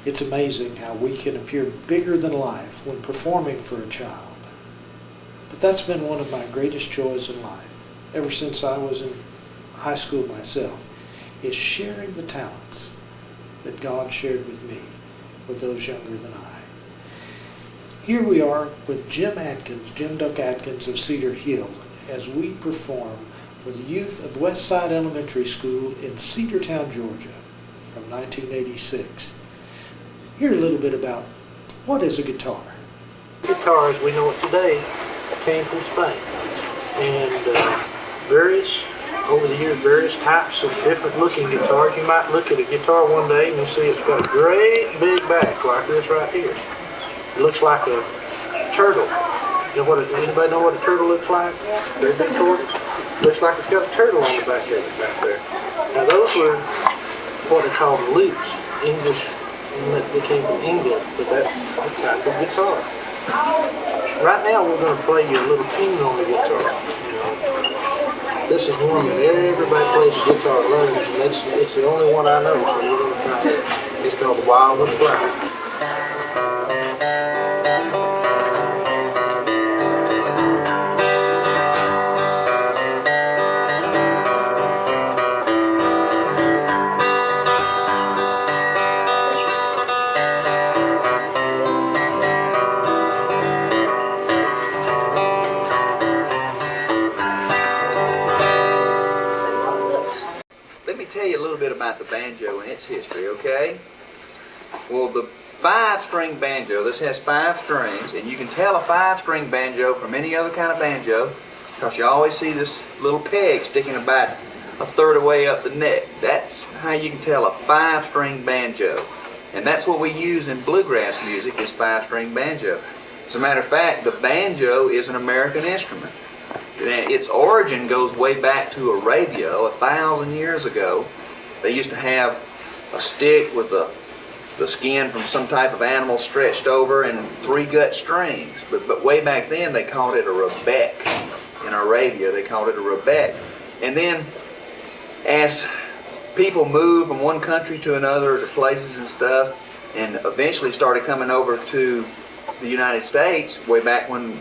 It's amazing how we can appear bigger than life when performing for a child. But that's been one of my greatest joys in life, ever since I was in high school myself, is sharing the talents that God shared with me with those younger than I. Here we are with Jim Duck Atkins of Cedar Hill, as we perform for the youth of Westside Elementary School in Cedartown, Georgia, from 1986. Hear a little bit about what is a guitar. Guitar, as we know it today, came from Spain, and over the years, various types of different looking guitars. You might look at a guitar one day and you see it's got a great big back like this right here. It looks like a turtle. You know anybody know what a turtle looks like? Very big tortoise. Looks like it's got a turtle on the back of it back there. Now those were what are called lutes. English, they came from England, but that's a type of guitar. Right now we're going to play you a little tune on the guitar. This is one that everybody plays the guitar learns, and it's the only one I know, so we're going to try it. It's called Wildwood Flower. About the banjo and its history, okay? Well, the 5-string banjo, this has 5 strings, and you can tell a 5-string banjo from any other kind of banjo because you always see this little peg sticking about a third of the way up the neck. That's how you can tell a 5-string banjo, and that's what we use in bluegrass music, is 5-string banjo. As a matter of fact, the banjo is an American instrument. Its origin goes way back to Arabia, 1,000 years ago. They used to have a stick with the skin from some type of animal stretched over and 3 gut strings. But way back then they called it a rebec. In Arabia they called it a rebec. And then as people moved from one country to another to places and stuff, and eventually started coming over to the United States, way back when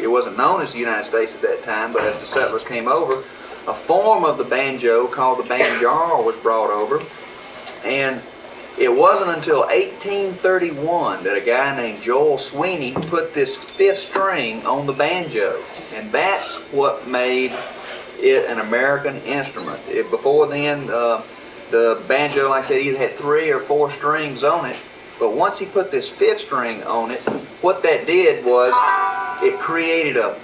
it wasn't known as the United States at that time, but as the settlers came over, a form of the banjo called the banjar was brought over, and it wasn't until 1831 that a guy named Joel Sweeney put this 5th string on the banjo, and that's what made it an American instrument. Before then, the banjo, like I said, either had 3 or 4 strings on it, but once he put this 5th string on it, what that did was it created a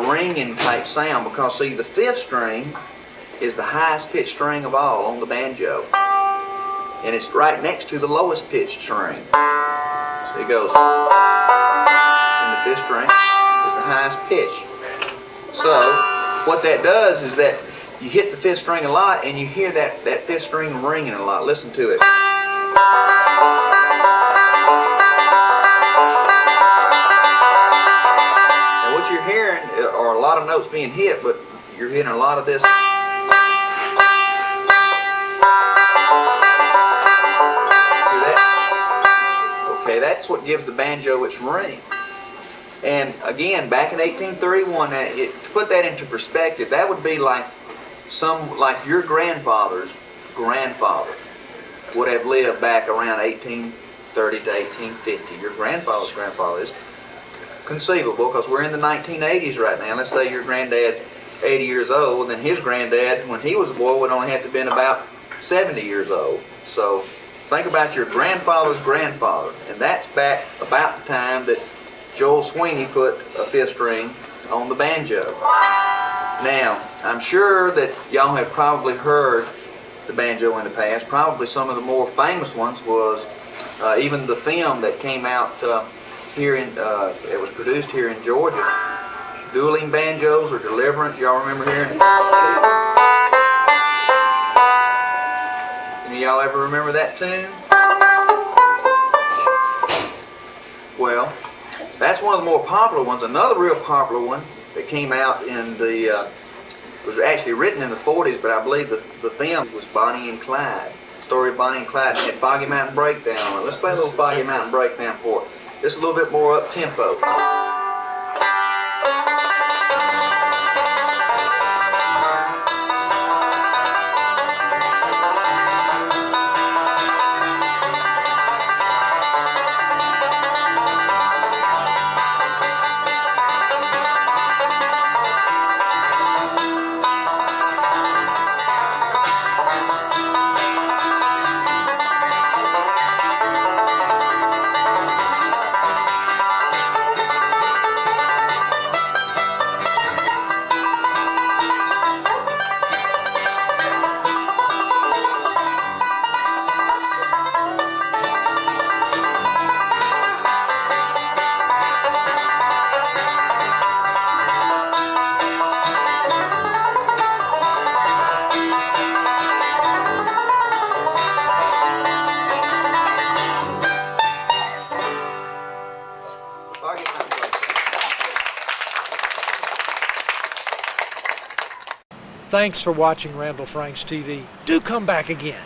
ringing type sound, because see, the 5th string is the highest pitched string of all on the banjo, and it's right next to the lowest pitched string. So it goes, and the 5th string is the highest pitch. So what that does is that you hit the 5th string a lot and you hear that 5th string ringing a lot. Listen to it. What you're hearing are a lot of notes being hit, but you're hearing a lot of this. Okay, that's what gives the banjo its ring. And again, back in 1831, to put that into perspective, that would be like your grandfather's grandfather would have lived back around 1830 to 1850. Your grandfather's grandfather is conceivable, because we're in the 1980s right now. Let's say your granddad's 80 years old, and then his granddad, when he was a boy, would only have to have been about 70 years old. So think about your grandfather's grandfather, and that's back about the time that Joel Sweeney put a 5th string on the banjo. Now, I'm sure that y'all have probably heard the banjo in the past. Probably some of the more famous ones was even the film that came out here it was produced here in Georgia, Dueling Banjos or Deliverance. Y'all remember hearing it? Any of y'all ever remember that tune? Well, that's one of the more popular ones. Another real popular one that came out in the was actually written in the 40s, but I believe the film was Bonnie and Clyde. Story of Bonnie and Clyde, and had Foggy Mountain Breakdown on it. Let's play a little Foggy Mountain Breakdown for it. Just a little bit more up tempo. Thanks for watching Randall Franks TV. Do come back again.